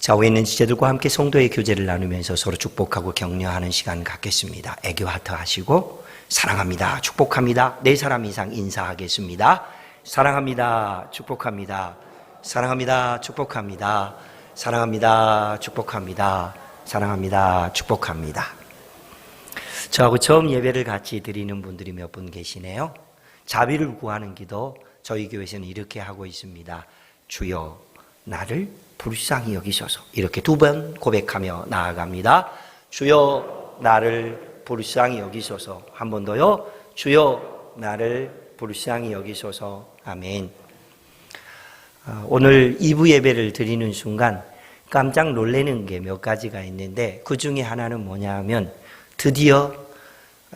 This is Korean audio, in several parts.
좌우에 있는 지체들과 함께 성도의 교제를 나누면서 서로 축복하고 격려하는 시간 갖겠습니다. 애교 하트 하시고 사랑합니다, 축복합니다, 4사람 이상 인사하겠습니다. 사랑합니다, 축복합니다, 사랑합니다, 축복합니다, 사랑합니다, 축복합니다, 사랑합니다, 축복합니다. 저하고 처음 예배를 같이 드리는 분들이 몇 분 계시네요. 자비를 구하는 기도 저희 교회에서는 이렇게 하고 있습니다. 주여 나를 불쌍히 여기소서. 이렇게 2번 고백하며 나아갑니다. 주여 나를 불쌍히 여기소서. 한 번 더요. 주여 나를 불쌍히 여기소서. 아멘. 오늘 2부 예배를 드리는 순간 깜짝 놀라는 게 몇 가지가 있는데 그 중에 하나는 뭐냐 하면 드디어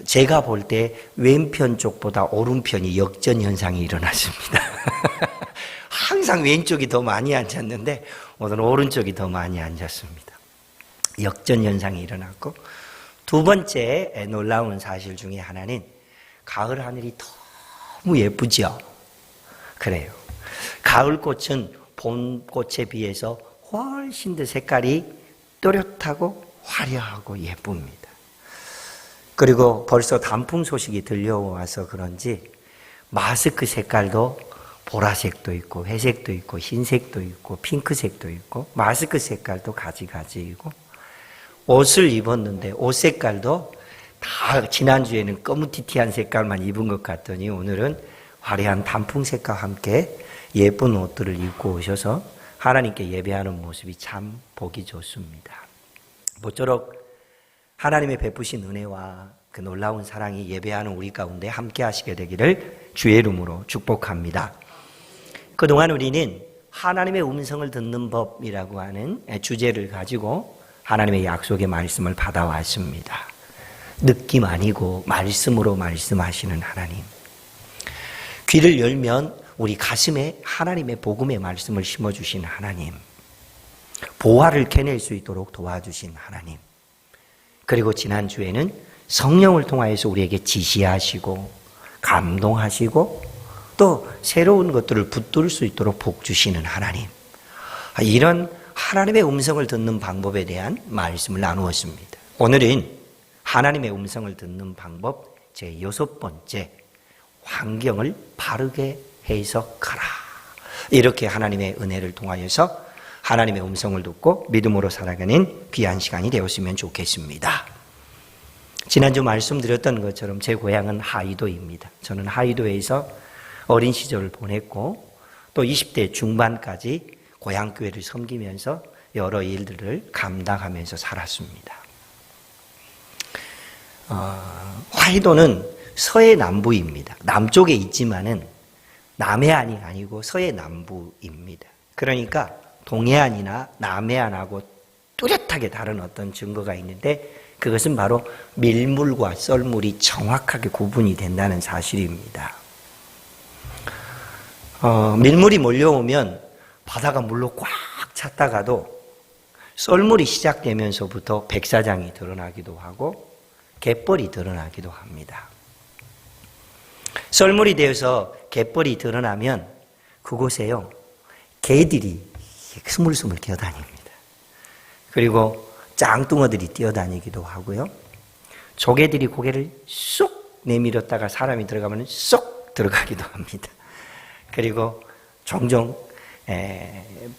제가 볼 때 왼편 쪽보다 오른편이 역전 현상이 일어났습니다. 항상 왼쪽이 더 많이 앉았는데 오늘은 오른쪽이 더 많이 앉았습니다. 역전 현상이 일어났고, 두 번째 놀라운 사실 중에 하나는 가을 하늘이 너무 예쁘죠? 그래요. 가을 꽃은 봄 꽃에 비해서 훨씬 더 색깔이 또렷하고 화려하고 예쁩니다. 그리고 벌써 단풍 소식이 들려와서 그런지 마스크 색깔도 보라색도 있고 회색도 있고 흰색도 있고 핑크색도 있고 마스크 색깔도 가지가지이고, 옷을 입었는데 옷 색깔도 다 지난주에는 검은티티한 색깔만 입은 것 같더니 오늘은 화려한 단풍 색과 함께 예쁜 옷들을 입고 오셔서 하나님께 예배하는 모습이 참 보기 좋습니다. 모쪼록 하나님의 베푸신 은혜와 그 놀라운 사랑이 예배하는 우리 가운데 함께 하시게 되기를 주의 이름으로 축복합니다. 그동안 우리는 하나님의 음성을 듣는 법이라고 하는 주제를 가지고 하나님의 약속의 말씀을 받아왔습니다. 느낌 아니고 말씀으로 말씀하시는 하나님. 귀를 열면 우리 가슴에 하나님의 복음의 말씀을 심어주신 하나님. 보화를 캐낼 수 있도록 도와주신 하나님. 그리고 지난주에는 성령을 통하여서 우리에게 지시하시고 감동하시고 또 새로운 것들을 붙들 수 있도록 복 주시는 하나님. 이런 하나님의 음성을 듣는 방법에 대한 말씀을 나누었습니다. 오늘은 하나님의 음성을 듣는 방법 제6번째, 환경을 바르게 해석하라. 이렇게 하나님의 은혜를 통하여서 하나님의 음성을 듣고 믿음으로 살아가는 귀한 시간이 되었으면 좋겠습니다. 지난주 말씀드렸던 것처럼 제 고향은 하이도입니다. 저는 하이도에서 어린 시절을 보냈고 또 20대 중반까지 고향교회를 섬기면서 여러 일들을 감당하면서 살았습니다. 하이도는 서해 남부입니다. 남쪽에 있지만은 남해안이 아니고 서해 남부입니다. 그러니까 동해안이나 남해안하고 뚜렷하게 다른 어떤 증거가 있는데 그것은 바로 밀물과 썰물이 정확하게 구분이 된다는 사실입니다. 밀물이 몰려오면 바다가 물로 꽉 찼다가도 썰물이 시작되면서부터 백사장이 드러나기도 하고 갯벌이 드러나기도 합니다. 썰물이 되어서 갯벌이 드러나면 그곳에요 개들이 스물스물 기어다닙니다. 그리고 짱뚱어들이 뛰어다니기도 하고요. 조개들이 고개를 쏙 내밀었다가 사람이 들어가면 쏙 들어가기도 합니다. 그리고 종종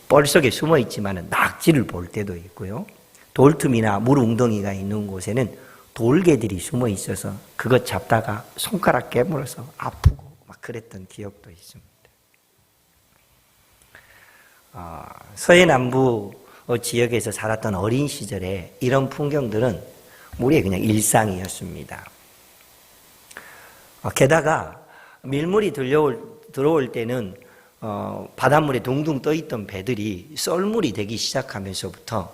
뻘 속에 숨어 있지만 낙지를 볼 때도 있고요. 돌틈이나 물 웅덩이가 있는 곳에는 돌개들이 숨어 있어서 그것 잡다가 손가락 깨물어서 아프고 막 그랬던 기억도 있습니다. 서해 남부 지역에서 살았던 어린 시절에 이런 풍경들은 우리의 그냥 일상이었습니다. 게다가 밀물이 들어올 때는 바닷물에 둥둥 떠있던 배들이 썰물이 되기 시작하면서부터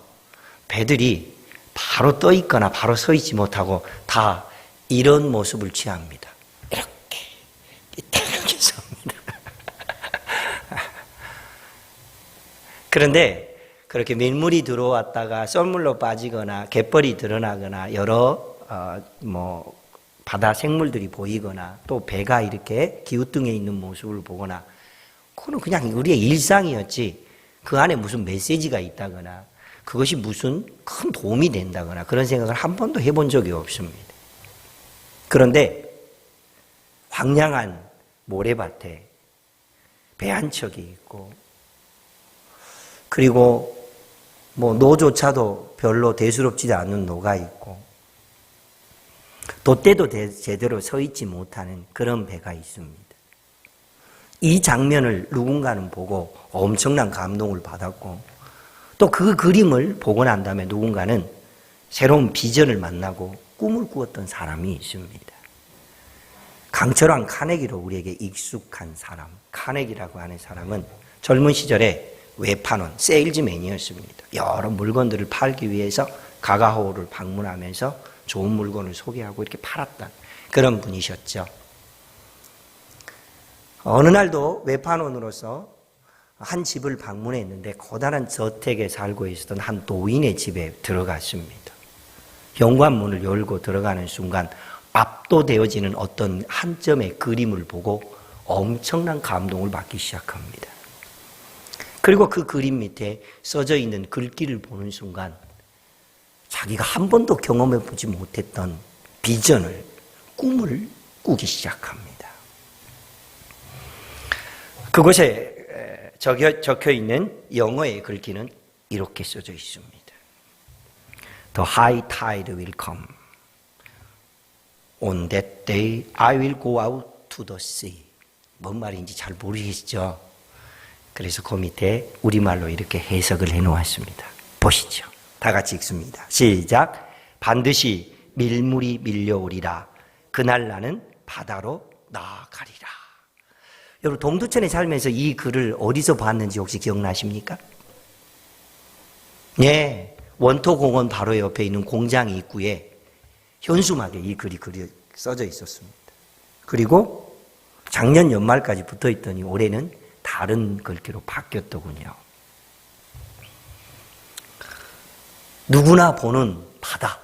배들이 바로 떠있거나 바로 서 있지 못하고 다 이런 모습을 취합니다. 이렇게 섭니다. 그런데 그렇게 밀물이 들어왔다가 썰물로 빠지거나 갯벌이 드러나거나 여러 바다 생물들이 보이거나 또 배가 이렇게 기우뚱에 있는 모습을 보거나 그거는 그냥 우리의 일상이었지 그 안에 무슨 메시지가 있다거나 그것이 무슨 큰 도움이 된다거나 그런 생각을 한 번도 해본 적이 없습니다. 그런데 황량한 모래밭에 배 한 척이 있고, 그리고 뭐 노조차도 별로 대수롭지 않은 노가 있고, 돛대도 제대로 서 있지 못하는 그런 배가 있습니다. 이 장면을 누군가는 보고 엄청난 감동을 받았고, 또 그 그림을 보고 난 다음에 누군가는 새로운 비전을 만나고 꿈을 꾸었던 사람이 있습니다. 강철왕 카네기로 우리에게 익숙한 사람, 카네기라고 하는 사람은 젊은 시절에 외판원, 세일즈맨이었습니다. 여러 물건들을 팔기 위해서 가가호를 방문하면서 좋은 물건을 소개하고 이렇게 팔았던 그런 분이셨죠. 어느 날도 외판원으로서 한 집을 방문했는데 고단한 저택에 살고 있었던 한 도인의 집에 들어갔습니다. 현관문을 열고 들어가는 순간 압도되어지는 어떤 한 점의 그림을 보고 엄청난 감동을 받기 시작합니다. 그리고 그 그림 밑에 써져 있는 글귀를 보는 순간 자기가 한 번도 경험해 보지 못했던 비전을, 꿈을 꾸기 시작합니다. 그곳에 적혀 있는 영어의 글귀는 이렇게 써져 있습니다. The high tide will come. On that day I will go out to the sea. 뭔 말인지 잘 모르시죠? 그래서 그 밑에 우리말로 이렇게 해석을 해놓았습니다. 보시죠. 다 같이 읽습니다. 시작. 반드시 밀물이 밀려오리라. 그날 나는 바다로 나아가리라. 여러분, 동두천에 살면서 이 글을 어디서 봤는지 혹시 기억나십니까? 네, 원토공원 바로 옆에 있는 공장 입구에 현수막에 이 글이 써져 있었습니다. 그리고 작년 연말까지 붙어 있더니 올해는 다른 글귀로 바뀌었더군요. 누구나 보는 바다.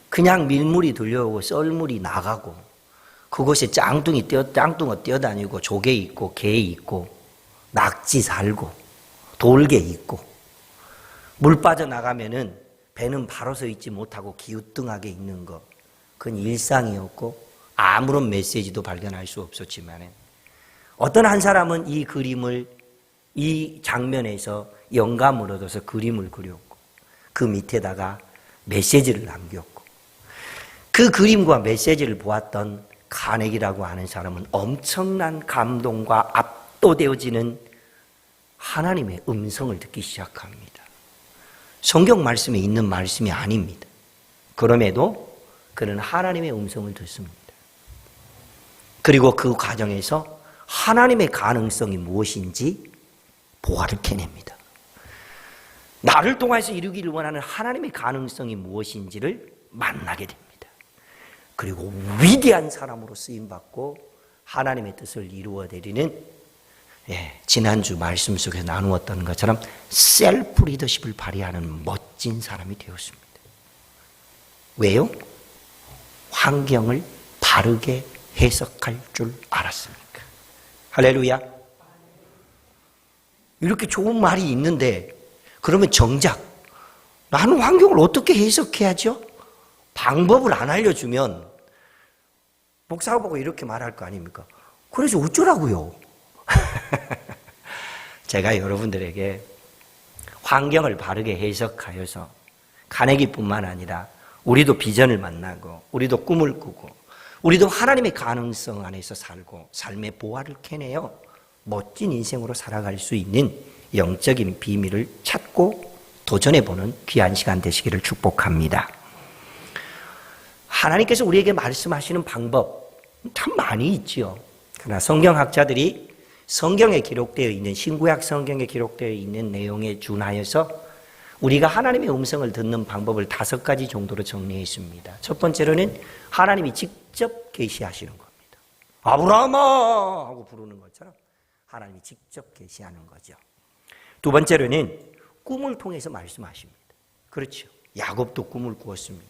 그냥 밀물이 들려오고 썰물이 나가고 그곳에 짱뚱어 뛰어다니고 조개 있고 개 있고 낙지 살고 돌개 있고 물 빠져나가면은 배는 바로 서 있지 못하고 기우뚱하게 있는 것, 그건 일상이었고 아무런 메시지도 발견할 수 없었지만 어떤 한 사람은 이 그림을, 이 장면에서 영감을 얻어서 그림을 그렸고 그 밑에다가 메시지를 남겼고, 그 그림과 메시지를 보았던 카네기라고 하는 사람은 엄청난 감동과 압도되어지는 하나님의 음성을 듣기 시작합니다. 성경 말씀에 있는 말씀이 아닙니다. 그럼에도 그는 하나님의 음성을 듣습니다. 그리고 그 과정에서 하나님의 가능성이 무엇인지 보화를 캐냅니다. 나를 통해서 이루기를 원하는 하나님의 가능성이 무엇인지를 만나게 됩니다. 그리고 위대한 사람으로 쓰임받고 하나님의 뜻을 이루어내리는, 지난주 말씀 속에서 나누었던 것처럼 셀프 리더십을 발휘하는 멋진 사람이 되었습니다. 왜요? 환경을 바르게 해석할 줄 알았으니까. 할렐루야. 이렇게 좋은 말이 있는데 그러면 정작 나는 환경을 어떻게 해석해야죠? 방법을 안 알려주면 목사가 보고 이렇게 말할 거 아닙니까? 그래서 어쩌라고요? 제가 여러분들에게 환경을 바르게 해석하여서 카네기뿐만 아니라 우리도 비전을 만나고 우리도 꿈을 꾸고 우리도 하나님의 가능성 안에서 살고 삶의 보화를 캐내어 멋진 인생으로 살아갈 수 있는 영적인 비밀을 찾고 도전해보는 귀한 시간 되시기를 축복합니다. 하나님께서 우리에게 말씀하시는 방법 참 많이 있지요. 그러나 성경학자들이 성경에 기록되어 있는, 신구약 성경에 기록되어 있는 내용에 준하여서 우리가 하나님의 음성을 듣는 방법을 5가지 정도로 정리했습니다. 첫 번째로는 하나님이 직접 계시하시는 겁니다. 아브라함아 하고 부르는 것처럼 하나님이 직접 계시하는 거죠. 두 번째로는 꿈을 통해서 말씀하십니다. 그렇죠. 야곱도 꿈을 꾸었습니다.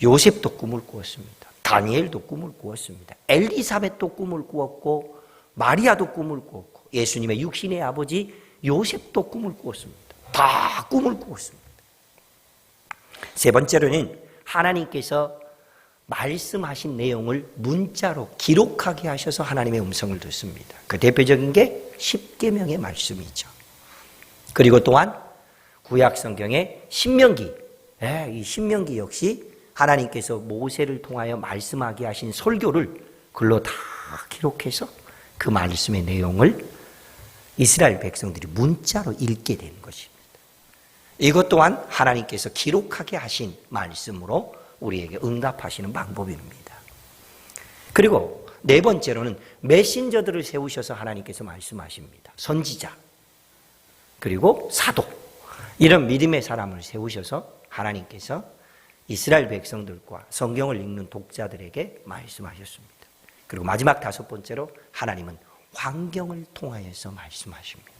요셉도 꿈을 꾸었습니다. 다니엘도 꿈을 꾸었습니다. 엘리사벳도 꿈을 꾸었고 마리아도 꿈을 꾸었고 예수님의 육신의 아버지 요셉도 꿈을 꾸었습니다. 다 꿈을 꾸고 있습니다. 세 번째로는 하나님께서 말씀하신 내용을 문자로 기록하게 하셔서 하나님의 음성을 듣습니다. 그 대표적인 게 십계명의 말씀이죠. 그리고 또한 구약 성경의 신명기, 이 신명기 역시 하나님께서 모세를 통하여 말씀하게 하신 설교를 글로 다 기록해서 그 말씀의 내용을 이스라엘 백성들이 문자로 읽게 되는 것입니다. 이것 또한 하나님께서 기록하게 하신 말씀으로 우리에게 응답하시는 방법입니다. 그리고 네 번째로는 메신저들을 세우셔서 하나님께서 말씀하십니다. 선지자, 그리고 사도, 이런 믿음의 사람을 세우셔서 하나님께서 이스라엘 백성들과 성경을 읽는 독자들에게 말씀하셨습니다. 그리고 마지막 다섯 번째로 하나님은 환경을 통하여서 말씀하십니다.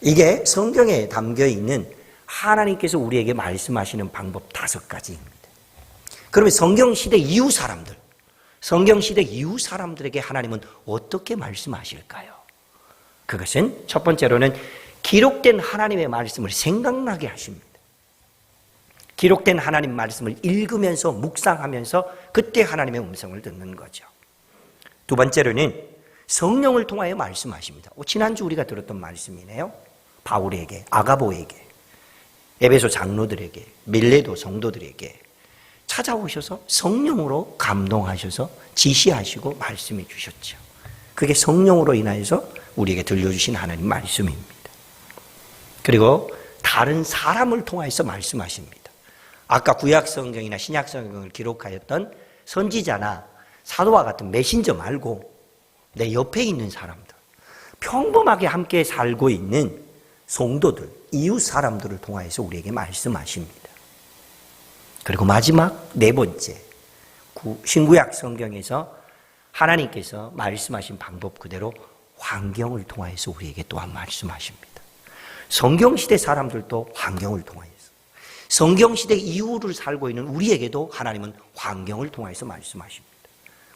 이게 성경에 담겨 있는 하나님께서 우리에게 말씀하시는 방법 5가지입니다. 그러면 성경시대 이후 사람들에게 하나님은 어떻게 말씀하실까요? 그것은 첫 번째로는 기록된 하나님의 말씀을 생각나게 하십니다. 기록된 하나님 말씀을 읽으면서 묵상하면서 그때 하나님의 음성을 듣는 거죠. 두 번째로는 성령을 통하여 말씀하십니다. 지난주 우리가 들었던 말씀이네요. 바울에게, 아가보에게, 에베소 장로들에게, 밀레도 성도들에게 찾아오셔서 성령으로 감동하셔서 지시하시고 말씀해 주셨죠. 그게 성령으로 인하여서 우리에게 들려주신 하나님 말씀입니다. 그리고 다른 사람을 통해서 말씀하십니다. 아까 구약 성경이나 신약 성경을 기록하였던 선지자나 사도와 같은 메신저 말고 내 옆에 있는 사람들, 평범하게 함께 살고 있는 성도들, 이웃 사람들을 통해서 우리에게 말씀하십니다. 그리고 마지막 네 번째, 신구약 성경에서 하나님께서 말씀하신 방법 그대로 환경을 통해서 우리에게 또한 말씀하십니다. 성경시대 사람들도 환경을 통해서, 성경시대 이후를 살고 있는 우리에게도 하나님은 환경을 통해서 말씀하십니다.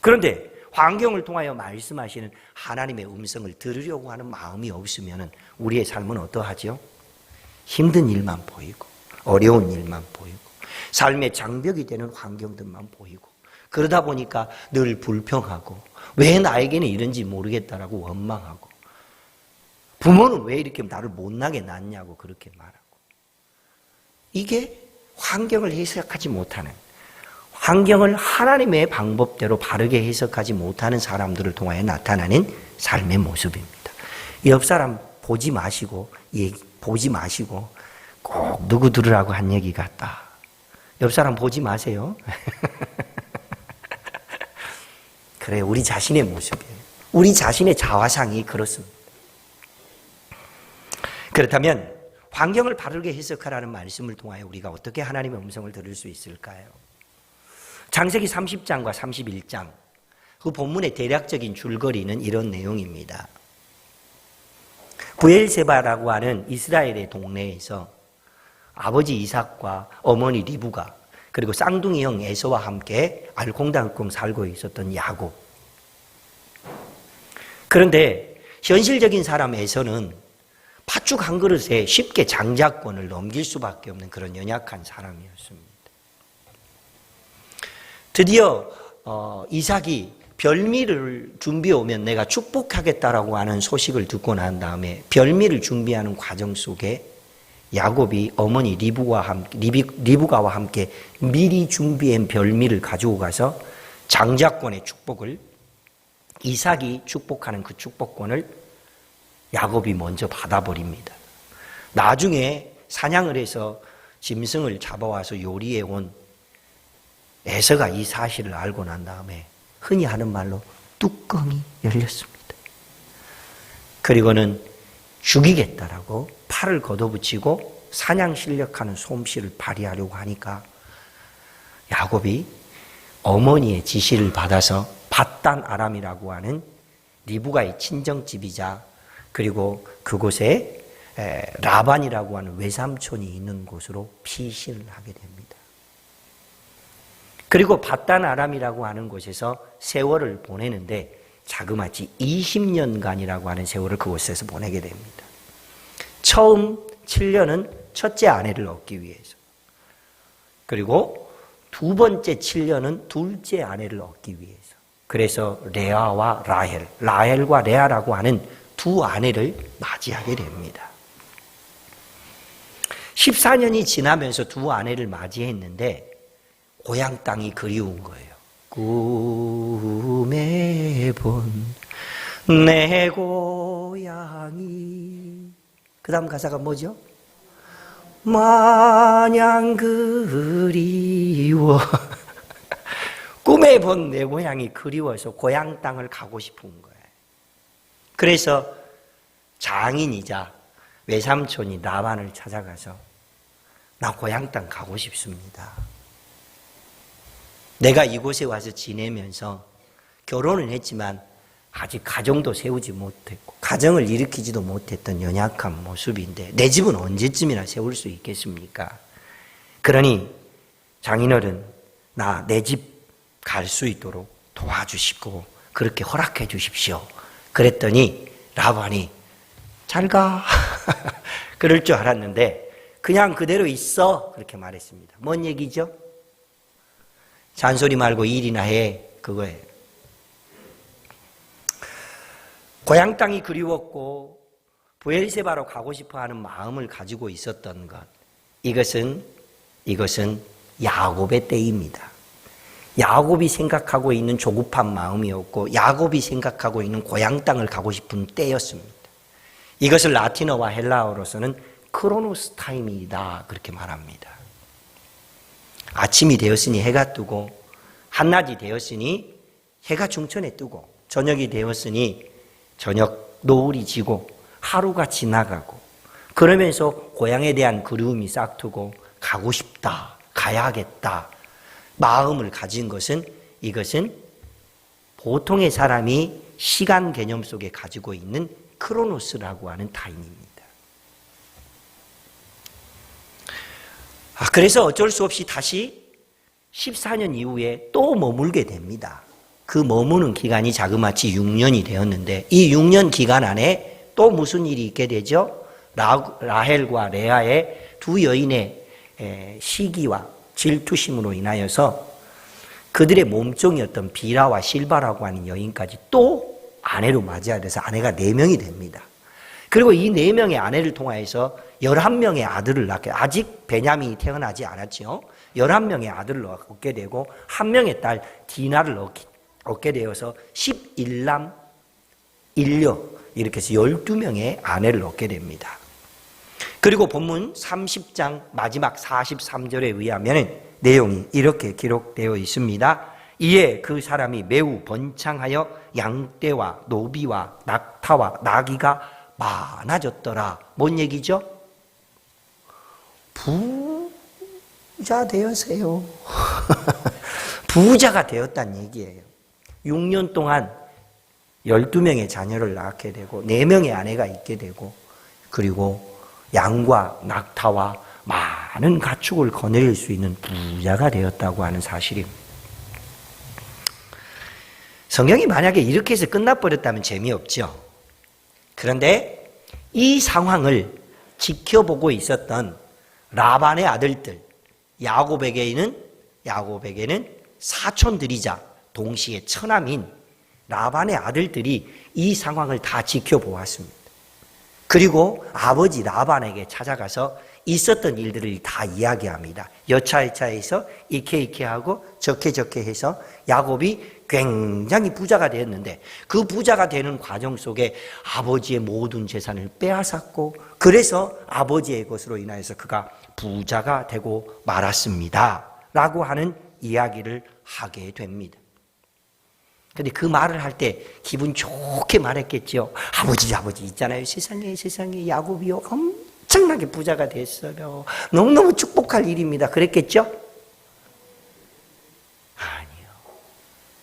그런데 환경을 통하여 말씀하시는 하나님의 음성을 들으려고 하는 마음이 없으면 우리의 삶은 어떠하죠? 힘든 일만 보이고 어려운 일만 보이고 삶의 장벽이 되는 환경들만 보이고 그러다 보니까 늘 불평하고 왜 나에게는 이런지 모르겠다라고 원망하고 부모는 왜 이렇게 나를 못나게 낳냐고 그렇게 말하고 이게 환경을 해석하지 못하는 환경을 하나님의 방법대로 바르게 해석하지 못하는 사람들을 통하여 나타나는 삶의 모습입니다. 옆 사람 보지 마시고 꼭 누구 들으라고 한 얘기 같다. 옆 사람 보지 마세요. 그래, 우리 자신의 모습이에요. 우리 자신의 자화상이 그렇습니다. 그렇다면 환경을 바르게 해석하라는 말씀을 통하여 우리가 어떻게 하나님의 음성을 들을 수 있을까요? 창세기 30장과 31장, 그 본문의 대략적인 줄거리는 이런 내용입니다. 브엘세바라고 하는 이스라엘의 동네에서 아버지 이삭과 어머니 리브가 그리고 쌍둥이 형 에서와 함께 알콩달콩 살고 있었던 야곱. 그런데 현실적인 사람 에서는 팥죽 한 그릇에 쉽게 장자권을 넘길 수밖에 없는 그런 연약한 사람이었습니다. 드디어 이삭이 별미를 준비해 오면 내가 축복하겠다라고 하는 소식을 듣고 난 다음에 별미를 준비하는 과정 속에 야곱이 어머니 리브가와 함께 미리 준비한 별미를 가지고 가서 장자권의 축복을 이삭이 축복하는 그 축복권을 야곱이 먼저 받아버립니다. 나중에 사냥을 해서 짐승을 잡아와서 요리해 온 에서가 이 사실을 알고 난 다음에 흔히 하는 말로 뚜껑이 열렸습니다. 그리고는 죽이겠다라고 팔을 걷어붙이고 사냥 실력하는 솜씨를 발휘하려고 하니까 야곱이 어머니의 지시를 받아서 밧단 아람이라고 하는 리브가의 친정집이자 그리고 그곳에 라반이라고 하는 외삼촌이 있는 곳으로 피신을 하게 됩니다. 그리고 밧단 아람이라고 하는 곳에서 세월을 보내는데 자그마치 20년간이라고 하는 세월을 그곳에서 보내게 됩니다. 처음 7년은 첫째 아내를 얻기 위해서. 그리고 두 번째 7년은 둘째 아내를 얻기 위해서. 그래서 레아와 라헬, 라헬과 레아라고 하는 두 아내를 맞이하게 됩니다. 14년이 지나면서 두 아내를 맞이했는데 고향 땅이 그리운 거예요. 꿈에 본 내 고향이. 그 다음 가사가 뭐죠? 마냥 그리워. 꿈에 본 내 고향이 그리워서 고향 땅을 가고 싶은 거예요. 그래서 장인이자 외삼촌이 라반을 찾아가서 나 고향 땅 가고 싶습니다. 내가 이곳에 와서 지내면서 결혼은 했지만 아직 가정도 세우지 못했고 가정을 일으키지도 못했던 연약한 모습인데 내 집은 언제쯤이나 세울 수 있겠습니까? 그러니 장인어른 나 내 집 갈 수 있도록 도와주시고 그렇게 허락해 주십시오. 그랬더니 라반이 잘 가. 그럴 줄 알았는데 그냥 그대로 있어 그렇게 말했습니다. 뭔 얘기죠? 잔소리 말고 일이나 해 그거예요. 고향 땅이 그리웠고 브엘세바로 가고 싶어하는 마음을 가지고 있었던 것, 이것은 야곱의 때입니다. 야곱이 생각하고 있는 조급한 마음이었고 야곱이 생각하고 있는 고향 땅을 가고 싶은 때였습니다. 이것을 라틴어와 헬라어로서는 크로노스 타임이다 그렇게 말합니다. 아침이 되었으니 해가 뜨고 한낮이 되었으니 해가 중천에 뜨고 저녁이 되었으니 저녁 노을이 지고 하루가 지나가고 그러면서 고향에 대한 그리움이 싹트고 가고 싶다, 가야겠다 마음을 가진 것은 이것은 보통의 사람이 시간 개념 속에 가지고 있는 크로노스라고 하는 타임입니다. 그래서 어쩔 수 없이 다시 14년 이후에 또 머물게 됩니다. 그 머무는 기간이 자그마치 6년이 되었는데 이 6년 기간 안에 또 무슨 일이 있게 되죠? 라헬과 레아의 두 여인의 시기와 질투심으로 인하여서 그들의 몸종이었던 비라와 실바라고 하는 여인까지 또 아내로 맞이하게 돼서 아내가 4명이 됩니다. 그리고 이 4명의 아내를 통하여서 11명의 아들을 낳게, 아직 베냐민이 태어나지 않았죠. 11명의 아들을 얻게 되고 1명의 딸 디나를 얻게 되어서 11남 1녀 이렇게 해서 12명의 아내를 얻게 됩니다. 그리고 본문 30장 마지막 43절에 의하면 내용이 이렇게 기록되어 있습니다. 이에 그 사람이 매우 번창하여 양떼와 노비와 낙타와 나귀가 많아졌더라. 뭔 얘기죠? 부자 되었어요. 부자가 되었다는 얘기예요. 6년 동안 12명의 자녀를 낳게 되고 4명의 아내가 있게 되고 그리고 양과 낙타와 많은 가축을 거느릴 수 있는 부자가 되었다고 하는 사실입니다. 성경이 만약에 이렇게 해서 끝나버렸다면 재미없죠. 그런데 이 상황을 지켜보고 있었던 라반의 아들들, 야곱에게는 사촌들이자 동시에 처남인 라반의 아들들이 이 상황을 다 지켜보았습니다. 그리고 아버지 라반에게 찾아가서 있었던 일들을 다 이야기합니다. 여차여차해서 이케 하고 저케 해서 야곱이 굉장히 부자가 되었는데 그 부자가 되는 과정 속에 아버지의 모든 재산을 빼앗았고 그래서 아버지의 것으로 인하여서 그가 부자가 되고 말았습니다. 라고 하는 이야기를 하게 됩니다. 근데 그 말을 할 때 기분 좋게 말했겠죠. 아버지 있잖아요. 세상에 야곱이요 엄청나게 부자가 됐어요. 너무너무 축복할 일입니다. 그랬겠죠? 아니요.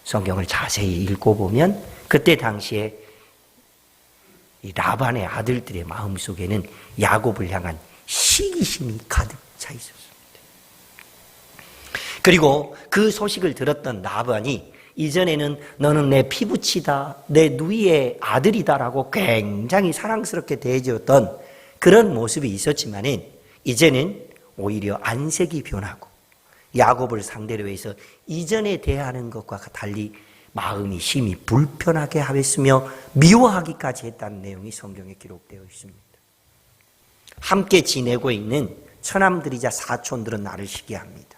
성경을 자세히 읽어보면 그때 당시에 이 라반의 아들들의 마음속에는 야곱을 향한 시기심이 가득 차 있었습니다. 그리고 그 소식을 들었던 라반이 이전에는 너는 내 피부치다, 내 누이의 아들이다라고 굉장히 사랑스럽게 대해주었던 그런 모습이 있었지만은 이제는 오히려 안색이 변하고 야곱을 상대로 해서 이전에 대하는 것과 달리 마음이 심히 불편하게 하였으며 미워하기까지 했다는 내용이 성경에 기록되어 있습니다. 함께 지내고 있는 처남들이자 사촌들은 나를 시기합니다.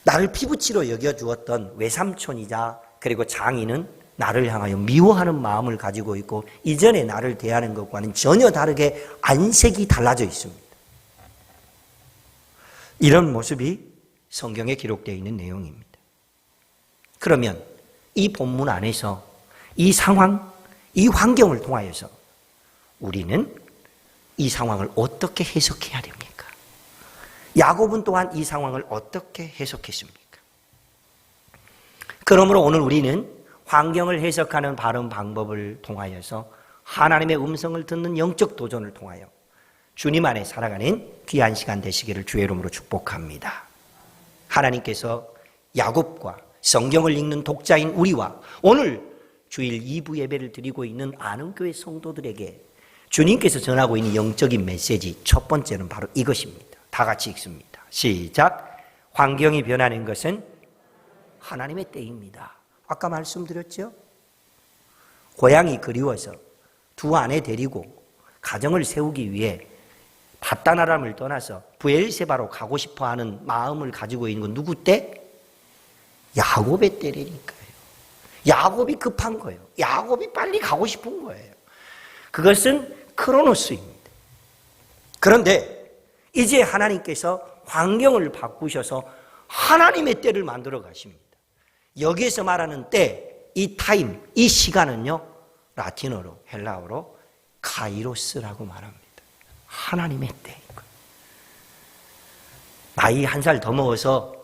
나를 피부치로 여겨주었던 외삼촌이자 그리고 장인은 나를 향하여 미워하는 마음을 가지고 있고 이전에 나를 대하는 것과는 전혀 다르게 안색이 달라져 있습니다. 이런 모습이 성경에 기록되어 있는 내용입니다. 그러면 이 본문 안에서 이 상황, 이 환경을 통하여서 우리는 이 상황을 어떻게 해석해야 됩니까? 야곱은 또한 이 상황을 어떻게 해석했습니까? 그러므로 오늘 우리는 환경을 해석하는 바른 방법을 통하여서 하나님의 음성을 듣는 영적 도전을 통하여 주님 안에 살아가는 귀한 시간 되시기를 주의 이름으로 축복합니다. 하나님께서 야곱과 성경을 읽는 독자인 우리와 오늘 주일 2부 예배를 드리고 있는 아는교회 성도들에게 주님께서 전하고 있는 영적인 메시지 첫 번째는 바로 이것입니다. 다 같이 읽습니다. 시작. 환경이 변하는 것은 하나님의 때입니다. 아까 말씀드렸죠? 고향이 그리워서 두 아내 데리고 가정을 세우기 위해 밧단아람을 떠나서 브엘세바로 가고 싶어하는 마음을 가지고 있는 건 누구 때? 야곱의 때라니까요. 야곱이 급한 거예요. 야곱이 빨리 가고 싶은 거예요. 그것은 크로노스입니다. 그런데 이제 하나님께서 환경을 바꾸셔서 하나님의 때를 만들어 가십니다. 여기에서 말하는 때, 이 타임, 이 시간은요, 라틴어로, 헬라어로 카이로스라고 말합니다. 하나님의 때인 거예요. 나이 한 살 더 먹어서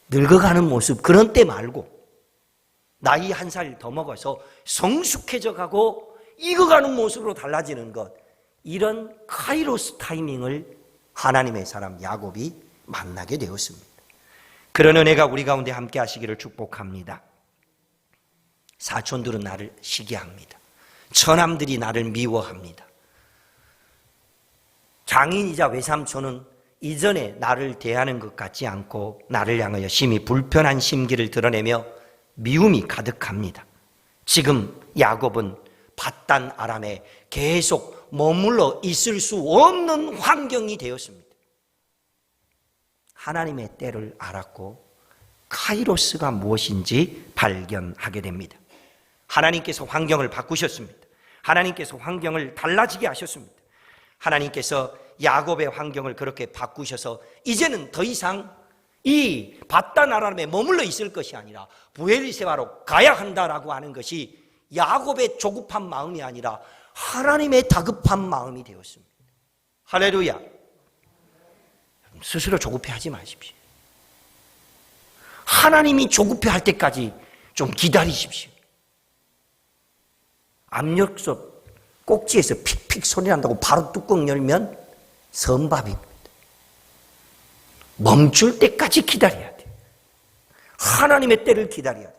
늙어가는 모습, 그런 때 말고, 나이 한 살 더 먹어서 성숙해져 가고 익어가는 모습으로 달라지는 것, 이런 카이로스 타이밍을 하나님의 사람 야곱이 만나게 되었습니다. 그런 은혜가 우리 가운데 함께 하시기를 축복합니다. 사촌들은 나를 시기합니다. 처남들이 나를 미워합니다. 장인이자 외삼촌은 이전에 나를 대하는 것 같지 않고 나를 향하여 심히 불편한 심기를 드러내며 미움이 가득합니다. 지금 야곱은 밧단 아람에 계속 머물러 있을 수 없는 환경이 되었습니다. 하나님의 때를 알았고 카이로스가 무엇인지 발견하게 됩니다. 하나님께서 환경을 바꾸셨습니다. 하나님께서 환경을 달라지게 하셨습니다. 하나님께서 야곱의 환경을 그렇게 바꾸셔서 이제는 더 이상 이 밧단 아람에 머물러 있을 것이 아니라 브엘세바로 가야 한다라고 하는 것이 야곱의 조급한 마음이 아니라 하나님의 다급한 마음이 되었습니다. 할렐루야. 스스로 조급해하지 마십시오. 하나님이 조급해할 때까지 좀 기다리십시오. 압력솥 꼭지에서 픽픽 소리 난다고 바로 뚜껑 열면 선밥입니다. 멈출 때까지 기다려야 돼요. 하나님의 때를 기다려야 돼요.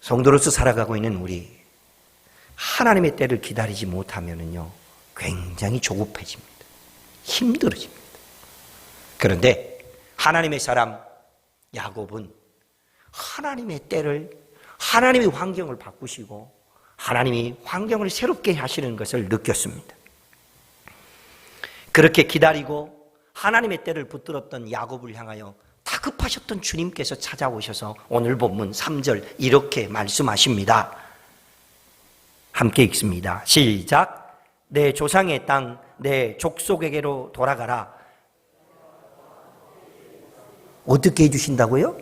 성도로서 살아가고 있는 우리, 하나님의 때를 기다리지 못하면요 굉장히 조급해집니다. 힘들어집니다. 그런데 하나님의 사람 야곱은 하나님의 때를, 하나님의 환경을 바꾸시고 하나님이 환경을 새롭게 하시는 것을 느꼈습니다. 그렇게 기다리고 하나님의 때를 붙들었던 야곱을 향하여 다급하셨던 주님께서 찾아오셔서 오늘 본문 3절 이렇게 말씀하십니다. 함께 읽습니다. 시작. 내 조상의 땅, 내 족속에게로 돌아가라. 어떻게 해주신다고요?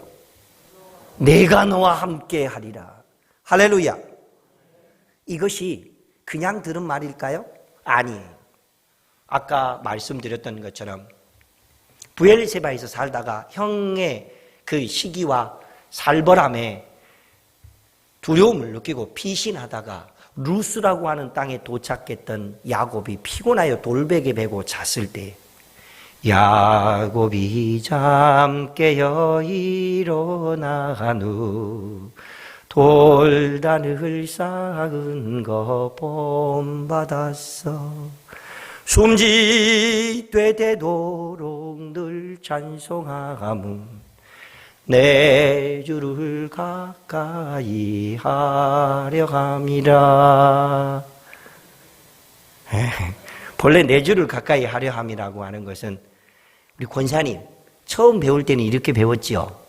내가 너와 함께 하리라. 할렐루야. 이것이 그냥 들은 말일까요? 아니에요. 아까 말씀드렸던 것처럼 브엘세바에서 살다가 형의 그 시기와 살벌함에 두려움을 느끼고 피신하다가 루스라고 하는 땅에 도착했던 야곱이 피곤하여 돌베개 베고 잤을 때 야곱이 잠 깨어 일어나누 돌다늘 쌓은 거 본받았어. 숨짓되도록 늘 찬송함은 내 주를 가까이 하려 함이라. 본래 내 주를 가까이 하려 함이라고 하는 것은 우리 권사님 처음 배울 때는 이렇게 배웠지요.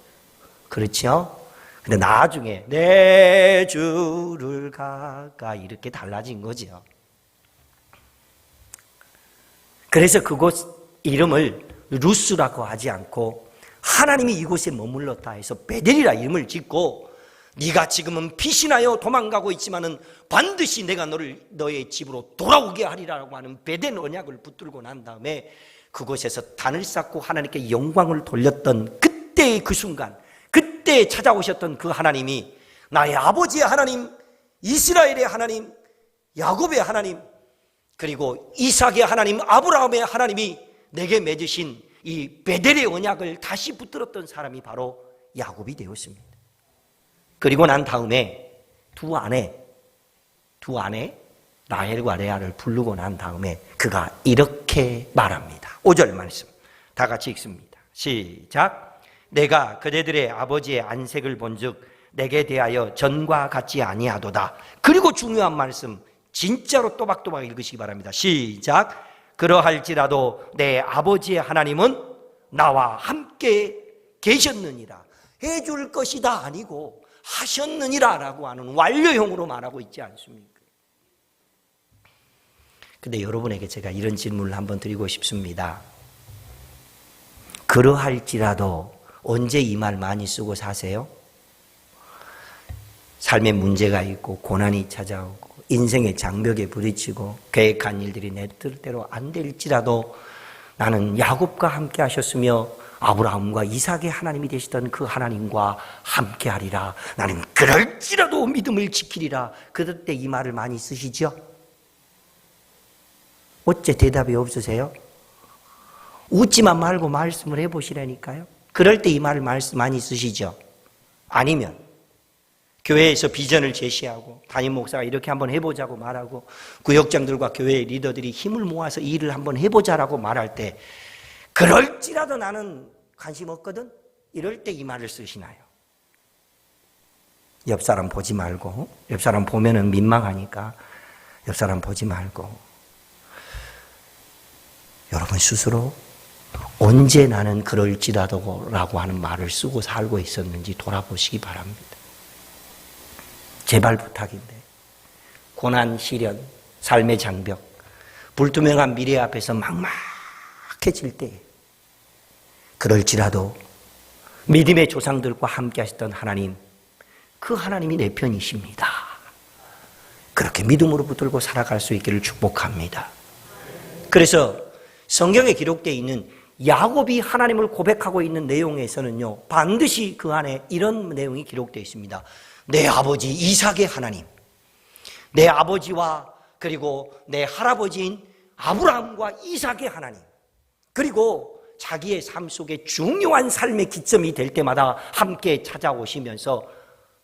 그렇죠? 근데 나중에 내 주를 가까이 이렇게 달라진 거죠. 그래서 그곳 이름을 루스라고 하지 않고 하나님이 이곳에 머물렀다 해서 베델이라 이름을 짓고, 네가 지금은 피신하여 도망가고 있지만은 반드시 내가 너의 집으로 돌아오게 하리라고 하는 베델 언약을 붙들고 난 다음에 그곳에서 단을 쌓고 하나님께 영광을 돌렸던 그때의 그 순간, 그때 찾아오셨던 그 하나님이 나의 아버지의 하나님, 이스라엘의 하나님, 야곱의 하나님, 그리고 이삭의 하나님, 아브라함의 하나님이 내게 맺으신 이 베델의 언약을 다시 붙들었던 사람이 바로 야곱이 되었습니다. 그리고 난 다음에 두 아내 라헬과 레아를 부르고 난 다음에 그가 이렇게 말합니다. 5절 말씀 다 같이 읽습니다. 시작. 내가 그대들의 아버지의 안색을 본즉 내게 대하여 전과 같지 아니하도다. 그리고 중요한 말씀 진짜로 또박또박 읽으시기 바랍니다. 시작. 그러할지라도 내 아버지의 하나님은 나와 함께 계셨느니라. 해줄 것이다 아니고 하셨느니라 라고 하는 완료형으로 말하고 있지 않습니까? 근데 여러분에게 제가 이런 질문을 한번 드리고 싶습니다. 그러할지라도 언제 이 말 많이 쓰고 사세요? 삶에 문제가 있고 고난이 찾아오고 인생의 장벽에 부딪히고 계획한 일들이 내 뜻대로 안 될지라도 나는 야곱과 함께 하셨으며 아브라함과 이삭의 하나님이 되시던 그 하나님과 함께 하리라. 나는 그럴지라도 믿음을 지키리라. 그럴 때 이 말을 많이 쓰시죠? 어째 대답이 없으세요? 웃지만 말고 말씀을 해보시라니까요. 그럴 때 이 말을 많이 쓰시죠? 아니면 교회에서 비전을 제시하고 담임 목사가 이렇게 한번 해보자고 말하고 구역장들과 교회 리더들이 힘을 모아서 이 일을 한번 해보자라고 말할 때 그럴지라도 나는 관심 없거든? 이럴 때 이 말을 쓰시나요? 옆 사람 보지 말고, 옆 사람 보면은 민망하니까 옆 사람 보지 말고, 여러분 스스로 언제 나는 그럴지라도 라고 하는 말을 쓰고 살고 있었는지 돌아보시기 바랍니다. 제발 부탁인데 고난, 시련, 삶의 장벽, 불투명한 미래 앞에서 막막해질 때 그럴지라도 믿음의 조상들과 함께 하셨던 하나님, 그 하나님이 내 편이십니다. 그렇게 믿음으로 붙들고 살아갈 수 있기를 축복합니다. 그래서 성경에 기록되어 있는 야곱이 하나님을 고백하고 있는 내용에서는요, 반드시 그 안에 이런 내용이 기록되어 있습니다. 내 아버지 이삭의 하나님, 내 아버지와 그리고 내 할아버지인 아브라함과 이삭의 하나님, 그리고 자기의 삶 속에 중요한 삶의 기점이 될 때마다 함께 찾아오시면서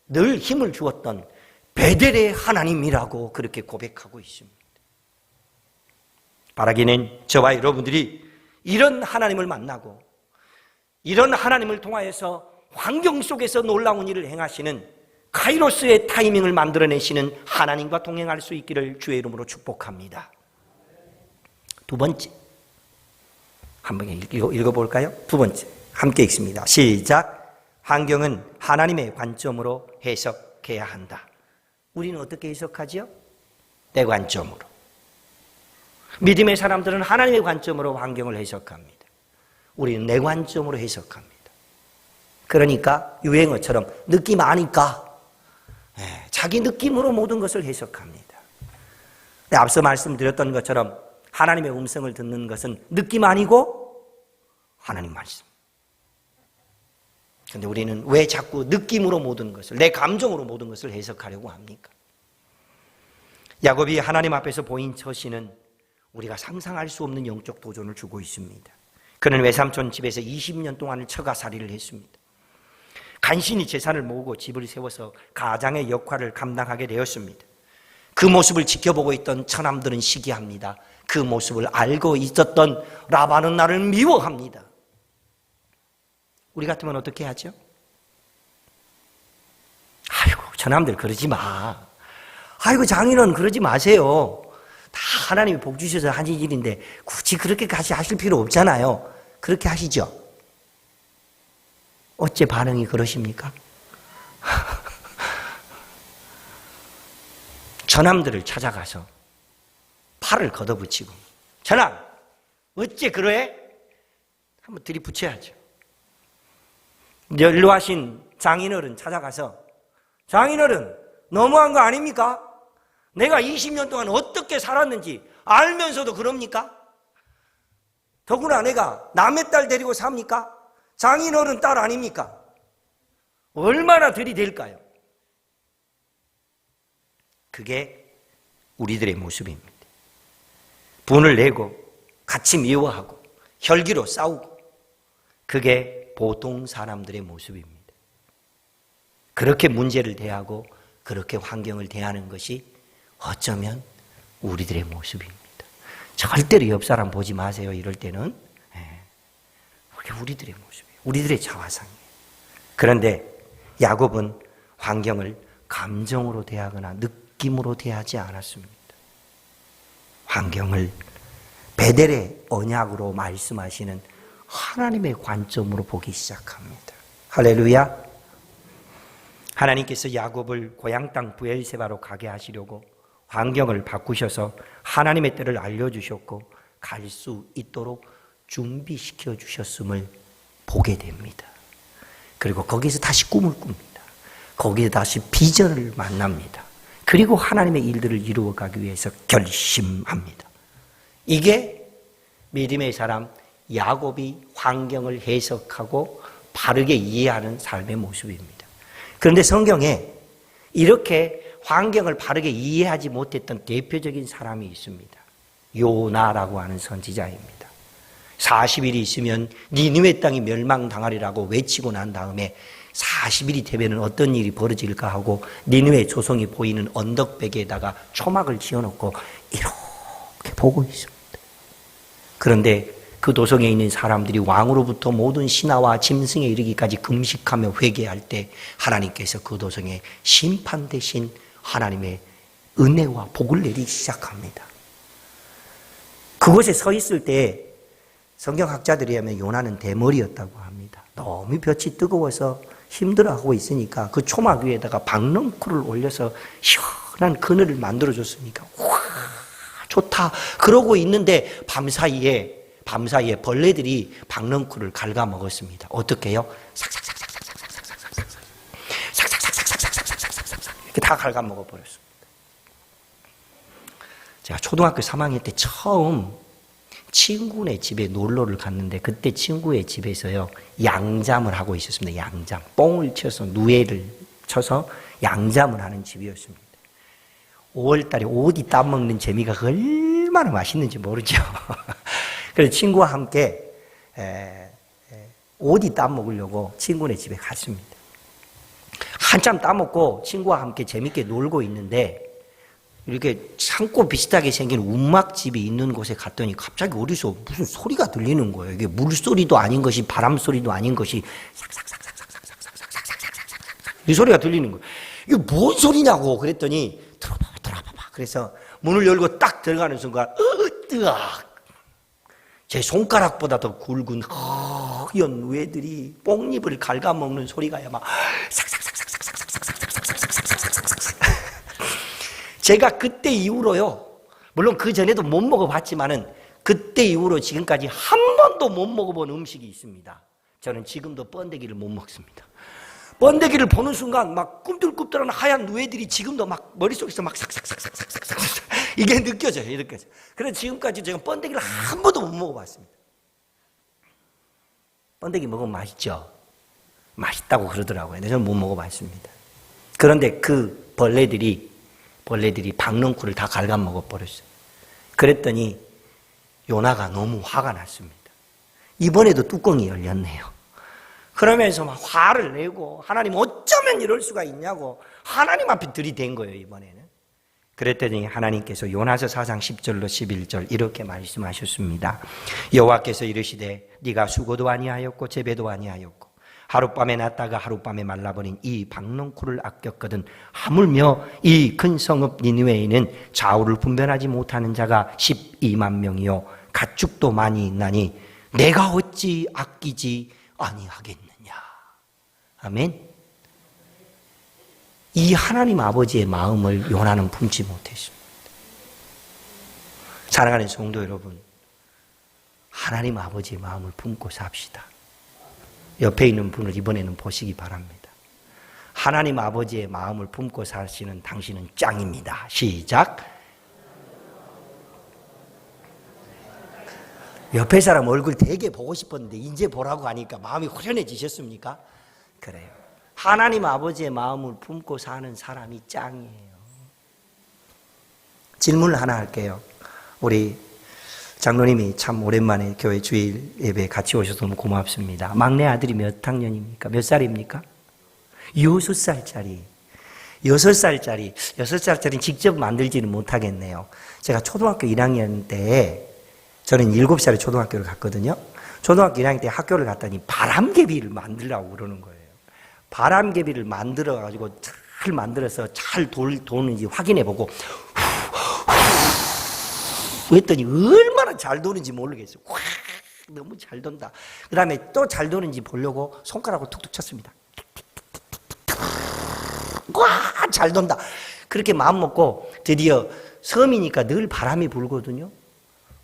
늘 힘을 주었던 베델의 하나님이라고 그렇게 고백하고 있습니다. 바라기는 저와 여러분들이 이런 하나님을 만나고 이런 하나님을 통하여서 환경 속에서 놀라운 일을 행하시는 카이로스의 타이밍을 만들어내시는 하나님과 동행할 수 있기를 주의 이름으로 축복합니다. 두 번째, 한번 읽어볼까요? 두 번째, 함께 읽습니다. 시작. 환경은 하나님의 관점으로 해석해야 한다. 우리는 어떻게 해석하지요? 내 관점으로. 믿음의 사람들은 하나님의 관점으로 환경을 해석합니다. 우리는 내 관점으로 해석합니다. 그러니까 유행어처럼 느낌 아니까 자기 느낌으로 모든 것을 해석합니다. 앞서 말씀드렸던 것처럼 하나님의 음성을 듣는 것은 느낌 아니고 하나님 말씀. 그런데 우리는 왜 자꾸 느낌으로 모든 것을, 내 감정으로 모든 것을 해석하려고 합니까? 야곱이 하나님 앞에서 보인 처신은 우리가 상상할 수 없는 영적 도전을 주고 있습니다. 그는 외삼촌 집에서 20년 동안을 처가살이를 했습니다. 간신히 재산을 모으고 집을 세워서 가장의 역할을 감당하게 되었습니다. 그 모습을 지켜보고 있던 처남들은 시기합니다. 그 모습을 알고 있었던 라반은 나를 미워합니다. 우리 같으면 어떻게 하죠? 아이고, 처남들 그러지 마. 아이고, 장인어른 그러지 마세요. 다 하나님이 복 주셔서 하신 일인데 굳이 그렇게까지 하실 필요 없잖아요. 그렇게 하시죠? 어째 반응이 그러십니까? 처남들을 찾아가서 팔을 걷어붙이고, 처남, 어째 그러해? 한번 들이붙여야죠. 연로하신 장인어른 찾아가서, 장인어른, 너무한 거 아닙니까? 내가 20년 동안 어떻게 살았는지 알면서도 그럽니까? 더구나 내가 남의 딸 데리고 삽니까? 장인어른 딸 아닙니까? 얼마나 들이댈까요? 그게 우리들의 모습입니다. 분을 내고 같이 미워하고 혈기로 싸우고, 그게 보통 사람들의 모습입니다. 그렇게 문제를 대하고 그렇게 환경을 대하는 것이 어쩌면 우리들의 모습입니다. 절대로 옆 사람 보지 마세요. 이럴 때는 그게 우리들의 모습이에요. 우리들의 자화상이에요. 그런데 야곱은 환경을 감정으로 대하거나 느낌으로 대하지 않았습니다. 환경을 베델의 언약으로 말씀하시는 하나님의 관점으로 보기 시작합니다. 할렐루야. 하나님께서 야곱을 고향 땅 브엘세바로 가게 하시려고 환경을 바꾸셔서 하나님의 뜻을 알려주셨고 갈 수 있도록 준비시켜 주셨음을 보게 됩니다. 그리고 거기서 다시 꿈을 꿉니다. 거기서 다시 비전을 만납니다. 그리고 하나님의 일들을 이루어가기 위해서 결심합니다. 이게 믿음의 사람 야곱이 환경을 해석하고 바르게 이해하는 삶의 모습입니다. 그런데 성경에 이렇게 환경을 바르게 이해하지 못했던 대표적인 사람이 있습니다. 요나라고 하는 선지자입니다. 40일이 있으면 니느웨 땅이 멸망당하리라고 외치고 난 다음에 40일이 되면 어떤 일이 벌어질까 하고 니느웨 조성이 보이는 언덕배기에다가 초막을 지어놓고 이렇게 보고 있습니다. 그런데 그 도성에 있는 사람들이 왕으로부터 모든 신하와 짐승에 이르기까지 금식하며 회개할 때 하나님께서 그 도성에 심판 대신 하나님의 은혜와 복을 내리기 시작합니다. 그곳에 서 있을 때 성경학자들이 하면 요나는 대머리였다고 합니다. 너무 볕이 뜨거워서 힘들어하고 있으니까 그 초막 위에다가 박넝쿨을 올려서 시원한 그늘을 만들어줬으니까 와 좋다 그러고 있는데 밤사이에 벌레들이 박넝쿨을 갉아먹었습니다. 어떻게 해요? 이렇게 다 갉아먹어버렸습니다. 제가 초등학교 3학년 때 처음 친구네 집에 놀러를 갔는데 그때 친구의 집에서요 양잠을 하고 있었습니다. 양잠, 뽕을 쳐서 누에를 쳐서 양잠을 하는 집이었습니다. 5월달에 오디 따먹는 재미가 얼마나 맛있는지 모르죠. 그래서 친구와 함께 오디 따먹으려고 친구네 집에 갔습니다. 한참 따먹고 친구와 함께 재밌게 놀고 있는데 이렇게 창고 비슷하게 생긴 움막집이 있는 곳에 갔더니 갑자기 어디서 무슨 소리가 들리는 거예요. 이게 물소리도 아닌 것이 바람 소리도 아닌 것이 이 소리가 들리는 거예요. 이게 뭔 소리냐고 그랬더니 들어봐봐. 그래서 문을 열고 딱 들어가는 순간 뜨악! 제 손가락보다 더 굵은 허연 누에들이 뽕잎을 갉아먹는 소리가 막 제가 그때 이후로요, 물론 그 전에도 못 먹어봤지만은 그때 이후로 지금까지 한 번도 못 먹어본 음식이 있습니다. 저는 지금도 번데기를 못 먹습니다. 번데기를 보는 순간 막 꿈틀꿈틀한 하얀 누에들이 지금도 막 머릿속에서 막 삭삭삭삭삭삭삭 이게 느껴져요. 그래서 지금까지 제가 번데기를 한 번도 못 먹어봤습니다. 번데기 먹으면 맛있죠? 맛있다고 그러더라고요. 근데 저는 못 먹어봤습니다. 그런데 그 벌레들이 박넝쿨을 다 갉아먹어버렸어요. 그랬더니 요나가 너무 화가 났습니다. 이번에도 뚜껑이 열렸네요. 그러면서 막 화를 내고 하나님 어쩌면 이럴 수가 있냐고 하나님 앞에 들이댄 거예요, 이번에는. 그랬더니 하나님께서 요나서 4장 10절로 11절 이렇게 말씀하셨습니다. 여호와께서 이르시되 네가 수고도 아니하였고 재배도 아니하였고 하룻밤에 났다가 하룻밤에 말라버린 이 박농쿨을 아꼈거든 하물며 이 큰 성읍 니느웨에는 좌우를 분별하지 못하는 자가 12만 명이요 가축도 많이 있나니 내가 어찌 아끼지 아니하겠느냐. 아멘. 이 하나님 아버지의 마음을 요나는 품지 못했습니다. 사랑하는 성도 여러분, 하나님 아버지의 마음을 품고 삽시다. 옆에 있는 분을 이번에는 보시기 바랍니다. 하나님 아버지의 마음을 품고 사시는 당신은 짱입니다. 시작. 옆에 사람 얼굴 되게 보고 싶었는데 이제 보라고 하니까 마음이 후련해지셨습니까? 그래요. 하나님 아버지의 마음을 품고 사는 사람이 짱이에요. 질문을 하나 할게요. 우리 장로님이 참 오랜만에 교회 주일 예배에 같이 오셔서 너무 고맙습니다. 막내 아들이 몇 학년입니까? 몇 살입니까? 6살짜리. 6살짜리는 직접 만들지는 못하겠네요. 제가 초등학교 1학년 때, 저는 7살에 초등학교를 갔거든요. 초등학교 1학년 때 학교를 갔더니 바람개비를 만들라고 그러는 거예요. 바람개비를 만들어가지고 잘 만들어서 잘 도는지 확인해보고 했더니 얼마나 잘 도는지 모르겠어요. 너무 잘 돈다. 그 다음에 또 잘 도는지 보려고 손가락으로 툭툭 쳤습니다. 와, 잘 돈다. 그렇게 마음먹고 드디어 섬이니까 늘 바람이 불거든요.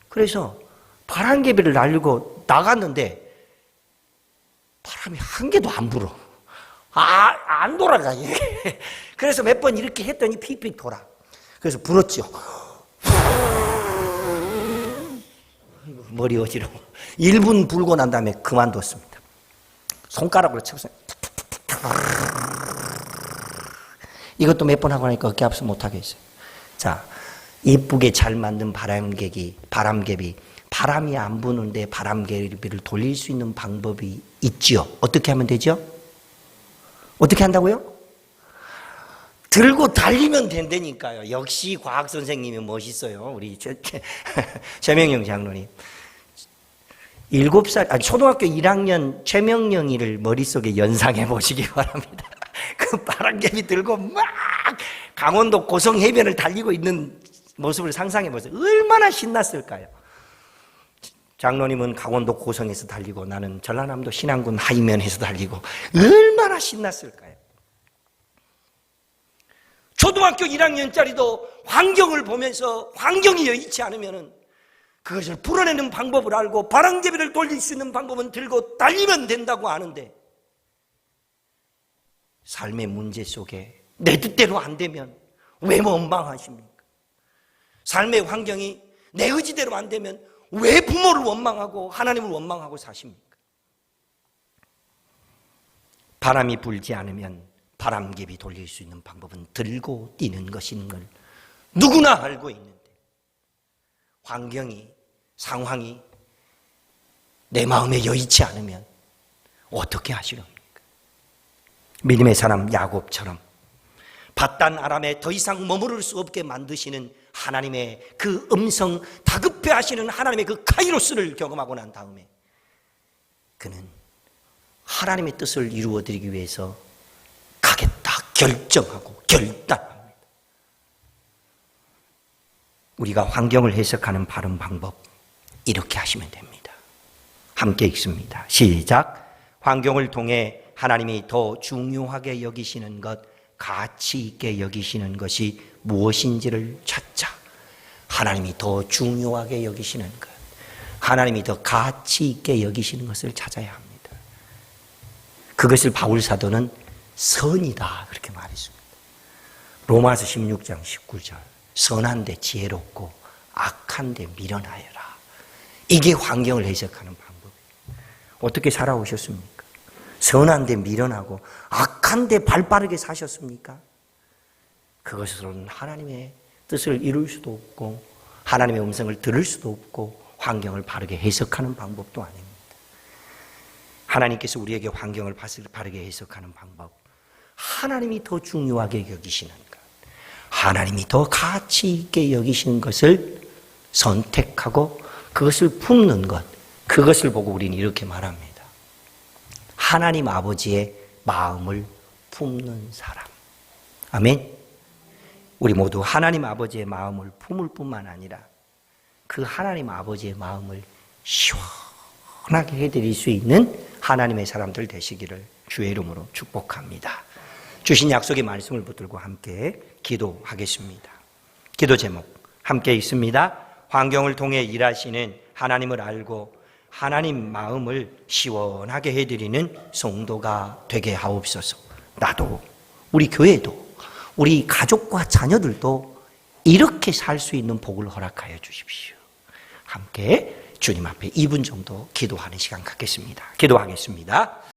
그래서 바람개비를 날리고 나갔는데 바람이 한 개도 안 불어. 안 돌아가, 이게. 그래서 몇 번 이렇게 했더니 픽픽 돌아. 그래서 불었죠. 머리 어지러워. 1분 불고 난 다음에 그만뒀습니다. 손가락으로 쳐서. 이것도 몇 번 하고 나니까 어깨 아파서 못하겠어요. 자, 이쁘게 잘 만든 바람개비. 바람이 안 부는데 바람개비를 돌릴 수 있는 방법이 있지요. 어떻게 하면 되죠? 어떻게 한다고요? 들고 달리면 된다니까요. 역시 과학 선생님이 멋있어요. 우리 최명영 장로님. 7살, 초등학교 1학년 최명영이를 머릿속에 연상해 보시기 바랍니다. 그 바람개비 들고 막 강원도 고성 해변을 달리고 있는 모습을 상상해 보세요. 얼마나 신났을까요? 장로님은 강원도 고성에서 달리고 나는 전라남도 신안군 하이면에서 달리고 얼마나 신났을까요? 초등학교 1학년짜리도 환경을 보면서 환경이 여의치 않으면 그것을 풀어내는 방법을 알고 바람개비를 돌릴 수 있는 방법은 들고 달리면 된다고 아는데 삶의 문제 속에 내 뜻대로 안 되면 왜 원망하십니까? 삶의 환경이 내 의지대로 안 되면 왜 부모를 원망하고 하나님을 원망하고 사십니까? 바람이 불지 않으면 바람개비 돌릴 수 있는 방법은 들고 뛰는 것인 걸 누구나 알고 있는데 환경이, 상황이 내 마음에 여의치 않으면 어떻게 하시렵니까? 믿음의 사람 야곱처럼 바단 아람에 더 이상 머무를 수 없게 만드시는 하나님의 그 음성, 다급해 하시는 하나님의 그 카이로스를 경험하고 난 다음에 그는 하나님의 뜻을 이루어드리기 위해서 가겠다 결정하고 결단합니다. 우리가 환경을 해석하는 바른 방법 이렇게 하시면 됩니다. 함께 읽습니다. 시작. 환경을 통해 하나님이 더 중요하게 여기시는 것, 가치 있게 여기시는 것이 무엇인지를 찾자. 하나님이 더 중요하게 여기시는 것, 하나님이 더 가치 있게 여기시는 것을 찾아야 합니다. 그것을 바울 사도는 선이다 그렇게 말했습니다. 로마서 16장 19절 선한데 지혜롭고 악한데 미련하여라. 이게 환경을 해석하는 방법이에요. 어떻게 살아오셨습니까? 선한데 미련하고 악한데 발빠르게 사셨습니까? 그것으로는 하나님의 뜻을 이룰 수도 없고 하나님의 음성을 들을 수도 없고 환경을 바르게 해석하는 방법도 아닙니다. 하나님께서 우리에게 환경을 바르게 해석하는 방법, 하나님이 더 중요하게 여기시는 것, 하나님이 더 가치 있게 여기시는 것을 선택하고 그것을 품는 것, 그것을 보고 우리는 이렇게 말합니다. 하나님 아버지의 마음을 품는 사람. 아멘. 우리 모두 하나님 아버지의 마음을 품을 뿐만 아니라 그 하나님 아버지의 마음을 시원하게 해드릴 수 있는 하나님의 사람들 되시기를 주의 이름으로 축복합니다. 주신 약속의 말씀을 붙들고 함께 기도하겠습니다. 기도 제목 함께 있습니다. 환경을 통해 일하시는 하나님을 알고 하나님 마음을 시원하게 해드리는 성도가 되게 하옵소서. 나도, 우리 교회도, 우리 가족과 자녀들도 이렇게 살 수 있는 복을 허락하여 주십시오. 함께 주님 앞에 2분 정도 기도하는 시간 갖겠습니다. 기도하겠습니다.